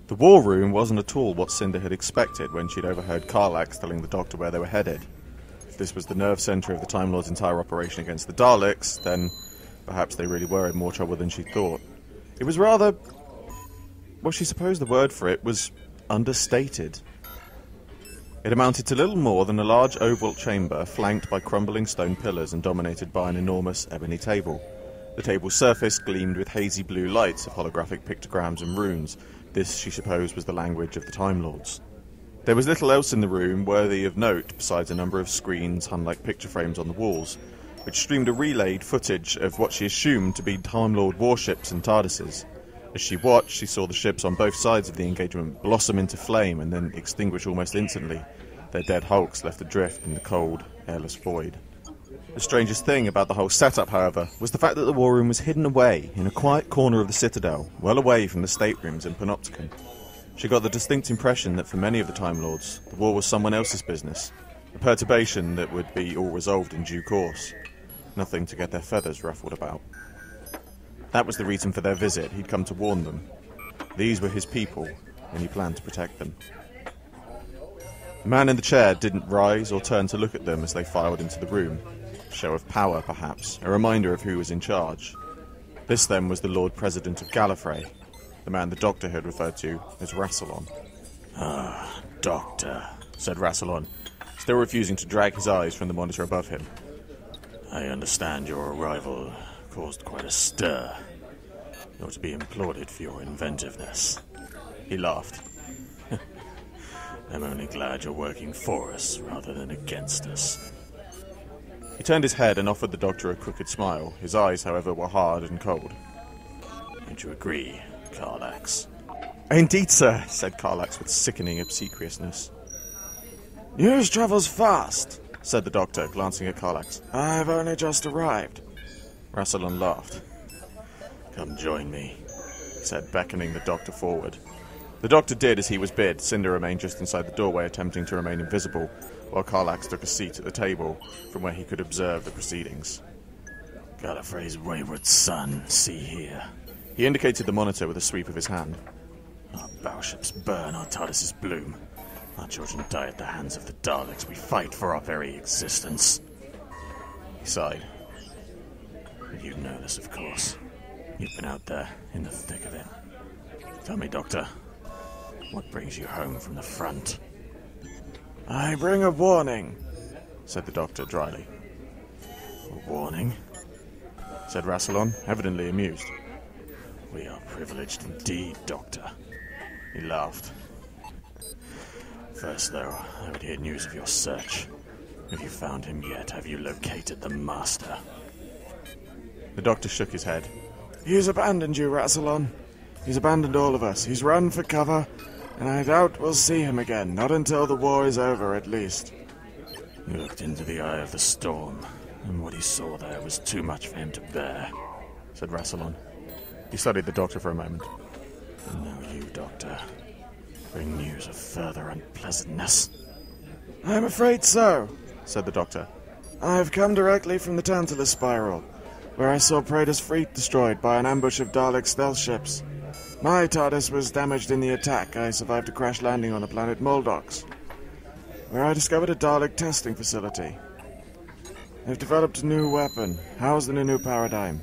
The war room wasn't at all what Cinder had expected when she'd overheard Karlax telling the Doctor where they were headed. If this was the nerve centre of the Time Lord's entire operation against the Daleks, then perhaps they really were in more trouble than she thought. It was rather... well, she supposed the word for it was understated. It amounted to little more than a large oval chamber flanked by crumbling stone pillars and dominated by an enormous ebony table. The table's surface gleamed with hazy blue lights of holographic pictograms and runes. This, she supposed, was the language of the Time Lords. There was little else in the room worthy of note besides a number of screens hung like picture frames on the walls, which streamed a relayed footage of what she assumed to be Time Lord warships and TARDISes. As she watched, she saw the ships on both sides of the engagement blossom into flame and then extinguish almost instantly, their dead hulks left adrift in the cold, airless void. The strangest thing about the whole setup, however, was the fact that the war room was hidden away in a quiet corner of the Citadel, well away from the staterooms in Panopticon. She got the distinct impression that for many of the Time Lords, the war was someone else's business, a perturbation that would be all resolved in due course. Nothing to get their feathers ruffled about. That was the reason for their visit. He'd come to warn them. These were his people, and he planned to protect them. The man in the chair didn't rise or turn to look at them as they filed into the room. A show of power, perhaps, a reminder of who was in charge. This, then, was the Lord President of Gallifrey, the man the Doctor had referred to as Rassilon. "Ah, Doctor," said Rassilon, still refusing to drag his eyes from the monitor above him. "I understand your arrival caused quite a stir. You're to be applauded for your inventiveness." He laughed. "I'm only glad you're working for us rather than against us." He turned his head and offered the Doctor a crooked smile. His eyes, however, were hard and cold. "Don't you agree, Karlax?" "Indeed, sir," said Karlax with sickening obsequiousness. "News travels fast," said the Doctor, glancing at Karlax. "I've only just arrived." Rassilon laughed. "Come join me," he said, beckoning the Doctor forward. The Doctor did as he was bid. Cinder remained just inside the doorway, attempting to remain invisible, while Karlax took a seat at the table, from where he could observe the proceedings. "Gallifrey's wayward son, see here." He indicated the monitor with a sweep of his hand. "Our battleships burn, our TARDISes bloom. Our children die at the hands of the Daleks. We fight for our very existence." He sighed. "But you know this, of course. You've been out there, in the thick of it. Tell me, Doctor, what brings you home from the front?" "I bring a warning," said the Doctor dryly. "A warning?" said Rassilon, evidently amused. "We are privileged indeed, Doctor." He laughed. "First, though, I would hear news of your search. Have you found him yet? Have you located the Master?" The Doctor shook his head. "He's abandoned you, Rassilon. He's abandoned all of us. He's run for cover, and I doubt we'll see him again, not until the war is over, at least." He looked into the eye of the storm, and what he saw there was too much for him to bear," said Rassilon. He studied the Doctor for a moment. "And now you, Doctor, bring news of further unpleasantness." "I'm afraid so," said the Doctor. "I've come directly from the Tantalus Spiral, where I saw Praetor's fleet destroyed by an ambush of Dalek stealth ships. My TARDIS was damaged in the attack. I survived a crash landing on the planet Moldox, where I discovered a Dalek testing facility. They've developed a new weapon, housed in a new paradigm.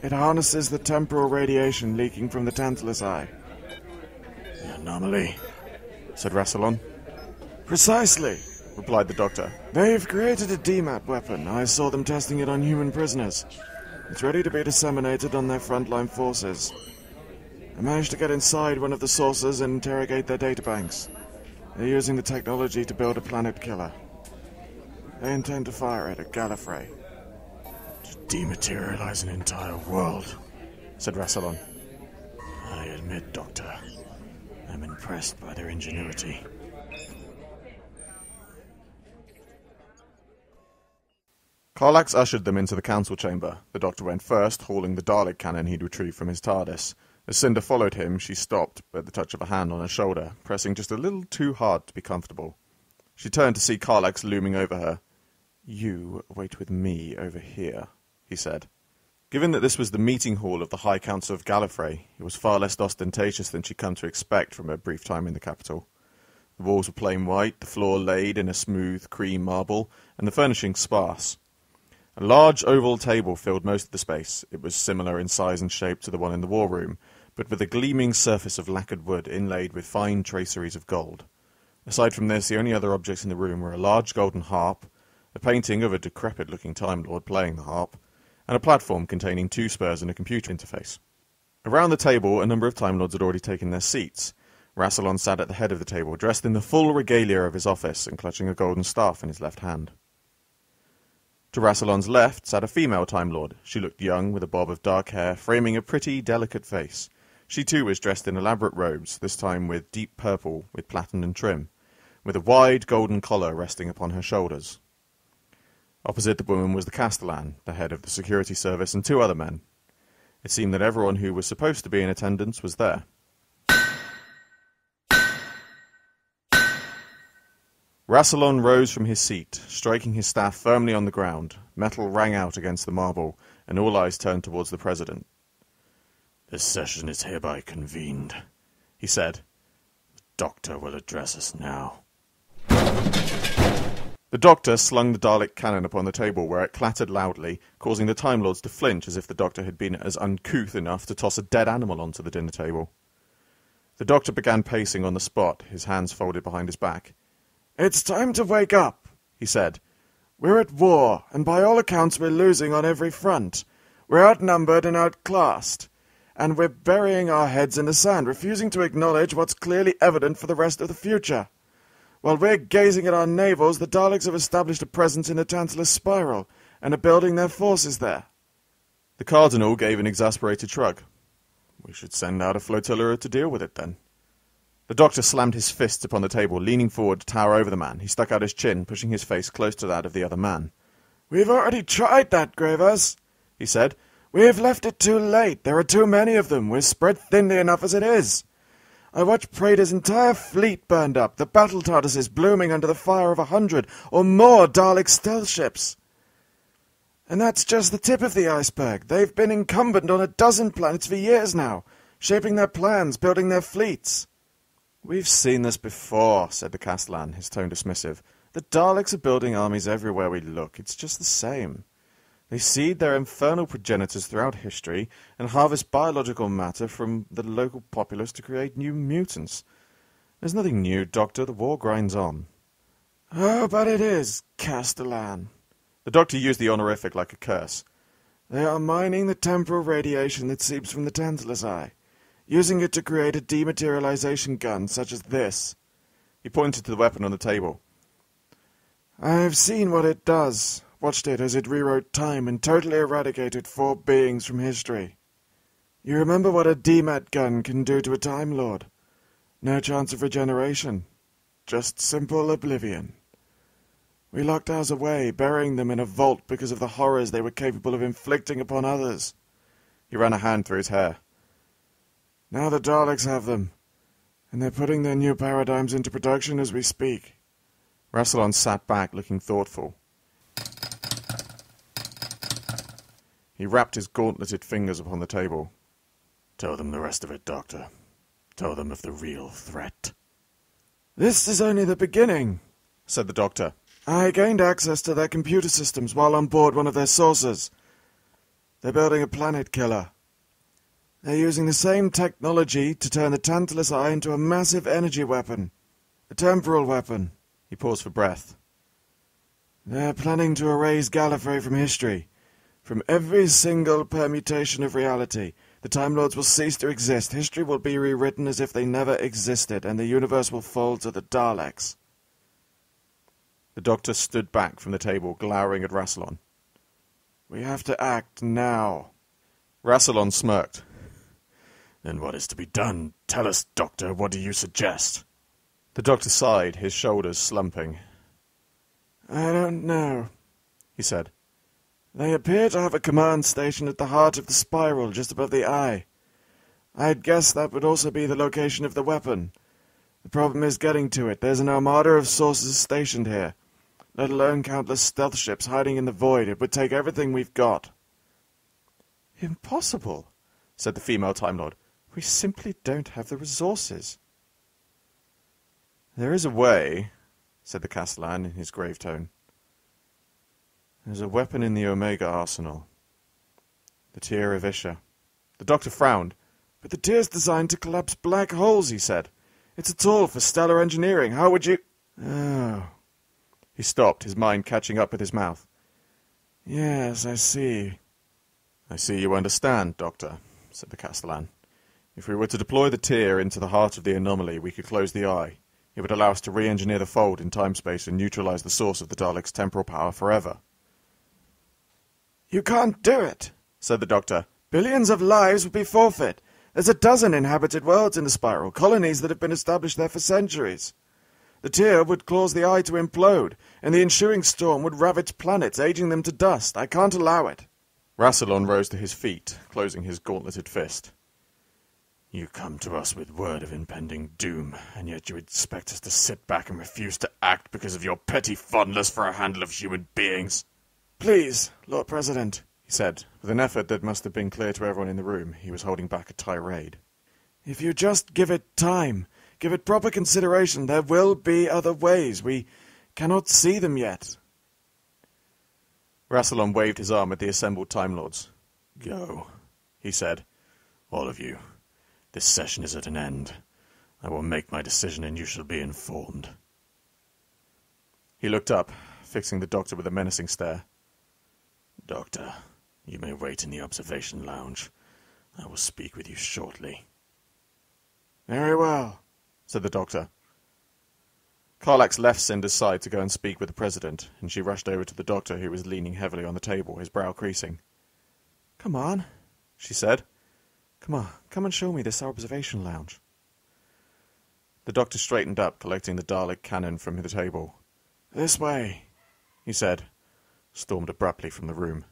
It harnesses the temporal radiation leaking from the Tantalus Eye." "The anomaly," said Rassilon. "Precisely," replied the Doctor. "They've created a DMAP weapon. I saw them testing it on human prisoners. It's ready to be disseminated on their frontline forces. I managed to get inside one of the sources and interrogate their databanks. They're using the technology to build a planet killer. They intend to fire it at Gallifrey." "To dematerialize an entire world," said Rassilon. "I admit, Doctor, I'm impressed by their ingenuity." Karlax ushered them into the council chamber. The Doctor went first, hauling the Dalek cannon he'd retrieved from his TARDIS. As Cinder followed him, she stopped at the touch of a hand on her shoulder, pressing just a little too hard to be comfortable. She turned to see Karlax looming over her. "You wait with me over here," he said. Given that this was the meeting hall of the High Council of Gallifrey, it was far less ostentatious than she'd come to expect from her brief time in the capital. The walls were plain white, the floor laid in a smooth cream marble, and the furnishings sparse. A large oval table filled most of the space. It was similar in size and shape to the one in the war room, but with a gleaming surface of lacquered wood inlaid with fine traceries of gold. Aside from this, the only other objects in the room were a large golden harp, a painting of a decrepit-looking Time Lord playing the harp, and a platform containing 2 spurs and a computer interface. Around the table, a number of Time Lords had already taken their seats. Rassilon sat at the head of the table, dressed in the full regalia of his office and clutching a golden staff in his left hand. To Rassilon's left sat a female Time Lord. She looked young, with a bob of dark hair, framing a pretty, delicate face. She too was dressed in elaborate robes, this time with deep purple with platinum trim, with a wide golden collar resting upon her shoulders. Opposite the woman was the Castellan, the head of the security service, and 2 other men. It seemed that everyone who was supposed to be in attendance was there. Rassilon rose from his seat, striking his staff firmly on the ground. Metal rang out against the marble, and all eyes turned towards the President. "This session is hereby convened," he said. "The Doctor will address us now." The Doctor slung the Dalek cannon upon the table, where it clattered loudly, causing the Time Lords to flinch as if the Doctor had been as uncouth enough to toss a dead animal onto the dinner table. The Doctor began pacing on the spot, his hands folded behind his back. "It's time to wake up," he said. "We're at war, and by all accounts we're losing on every front. We're outnumbered and outclassed, and we're burying our heads in the sand, refusing to acknowledge what's clearly evident for the rest of the future. While we're gazing at our navels, the Daleks have established a presence in the Tantalus Spiral, and are building their forces there." The Cardinal gave an exasperated shrug. "We should send out a flotilla to deal with it, then." The Doctor slammed his fists upon the table, leaning forward to tower over the man. He stuck out his chin, pushing his face close to that of the other man. "We've already tried that, Gravers," he said. "We've left it too late. There are too many of them. We're spread thinly enough as it is. I watched Praetor's entire fleet burned up, the battle TARDISes blooming under the fire of 100 or more Dalek stealth ships. And that's just the tip of the iceberg. They've been incumbent on a dozen planets for years now, shaping their plans, building their fleets." "We've seen this before," said the Castellan, his tone dismissive. "The Daleks are building armies everywhere we look. It's just the same. They seed their infernal progenitors throughout history and harvest biological matter from the local populace to create new mutants. There's nothing new, Doctor. The war grinds on." "Oh, but it is, Castellan." The Doctor used the honorific like a curse. "They are mining the temporal radiation that seeps from the Tantalus Eye, using it to create a dematerialization gun such as this." He pointed to the weapon on the table. "I've seen what it does. Watched it as it rewrote time and totally eradicated 4 beings from history. You remember what a demat gun can do to a Time Lord? No chance of regeneration. Just simple oblivion. We locked ours away, burying them in a vault because of the horrors they were capable of inflicting upon others." He ran a hand through his hair. "Now the Daleks have them, and they're putting their new paradigms into production as we speak." Rassilon sat back, looking thoughtful. He rapped his gauntleted fingers upon the table. "Tell them the rest of it, Doctor. Tell them of the real threat." "This is only the beginning," said the Doctor. "I gained access to their computer systems while on board one of their saucers. They're building a planet killer. They're using the same technology to turn the Tantalus Eye into a massive energy weapon. A temporal weapon." He paused for breath. "They're planning to erase Gallifrey from history. From every single permutation of reality, the Time Lords will cease to exist. History will be rewritten as if they never existed, and the universe will fall to the Daleks." The Doctor stood back from the table, glowering at Rassilon. "We have to act now." Rassilon smirked. "Then what is to be done? Tell us, Doctor, what do you suggest?" The Doctor sighed, his shoulders slumping. "I don't know," he said. "They appear to have a command station at the heart of the spiral, just above the eye. I'd guess that would also be the location of the weapon. The problem is getting to it. There's an armada of sources stationed here, let alone countless stealth ships hiding in the void. It would take everything we've got." Impossible, said the female Time Lord. We simply don't have the resources. There is a way, said the Castellan in his grave tone. There's a weapon in the Omega arsenal. The Tear of Isha. The doctor frowned. But the Tear's designed to collapse black holes, he said. It's a tool for stellar engineering. How would you... Oh. He stopped, his mind catching up with his mouth. Yes, I see. I see you understand, Doctor, said the Castellan. If we were to deploy the Tear into the heart of the anomaly, we could close the eye. It would allow us to re-engineer the fold in time-space and neutralize the source of the Daleks' temporal power forever. You can't do it, said the Doctor. Billions of lives would be forfeit. There's a dozen inhabited worlds in the spiral, colonies that have been established there for centuries. The Tear would cause the eye to implode, and the ensuing storm would ravage planets, aging them to dust. I can't allow it. Rassilon rose to his feet, closing his gauntleted fist. You come to us with word of impending doom, and yet you expect us to sit back and refuse to act because of your petty fondness for a handful of human beings. Please, Lord President, he said, with an effort that must have been clear to everyone in the room. He was holding back a tirade. If you just give it time, give it proper consideration, there will be other ways. We cannot see them yet. Rassilon waved his arm at the assembled Time Lords. Go, he said. All of you. This session is at an end. I will make my decision and you shall be informed. He looked up, fixing the Doctor with a menacing stare. Doctor, you may wait in the observation lounge. I will speak with you shortly. Very well, said the Doctor. Karlak's left Cinder's side to go and speak with the President, and she rushed over to the Doctor, who was leaning heavily on the table, his brow creasing. Come on, she said. Come on, come and show me this observation lounge. The Doctor straightened up, collecting the Dalek cannon from the table. This way, he said, stormed abruptly from the room.